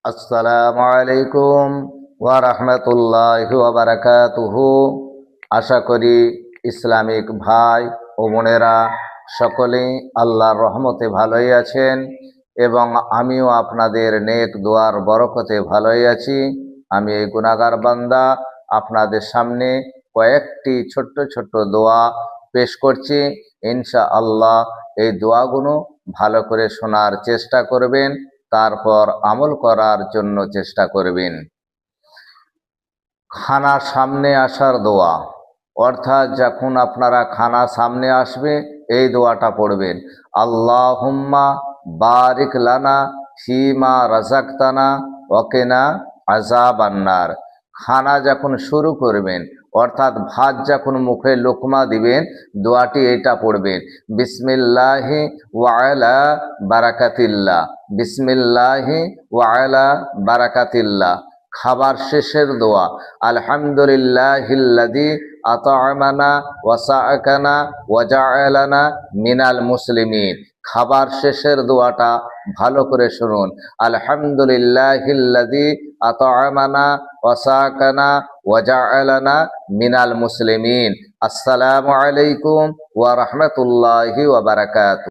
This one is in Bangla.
আসসালামু আলাইকুম ওয়া রাহমাতুল্লাহি ওয়া বারাকাতুহু। আশা করি ইসলামিক ভাই ও বোনেরা সকলেই আল্লাহর রহমতে ভালোই আছেন এবং আমিও আপনাদের নেক দোয়ার বরকতে ভালোই আছি। আমি এই গুনাহগার বান্দা আপনাদের সামনে কয়েকটি ছোট্ট ছোট্ট দোয়া পেশ করছি। ইনশাআল্লাহ এই দোয়াগুলো ভালো করে শোনার চেষ্টা করবেন, তারপর আমল করার জন্য চেষ্টা করবেন। খানা সামনে আসার দোয়া, অর্থাৎ যখন আপনারা খানা সামনে আসবে এই দোয়াটা পড়বেন। আল্লাহুম্মা বারিক লানা ফিমা রাযাকতানা ওয়াকিনা আযাবান্নার। খানা যখন শুরু করবেন, অর্থাৎ ভাত যখন মুখে লোকমা দিবেন, দোয়াটি এটা পড়বেন। বিসমিল্লাহি ওয়া আলা বারাকাতিল্লাহ, বিসমিল্লাহি ওয়া আলা বারাকাতিল্লাহ। খাবার শেষের দোয়া, আলহামদুলিল্লাহিল্লাযী আত'আমানা ওয়া সাআকানা ওয়া জাআলানা মিনাল মুসলিমিন। খাবার শেষের দোয়াটা ভালো করে শুনুন। আলহামদুলিল্লাহিল্লাযী আত'আমানা ওয়া সাআকানা ওয়া জাআলানা মিনাল মুসলিমিন। আসসালামু আলাইকুম ওয়া রাহমাতুল্লাহি ওয়া বারাকাতুহু।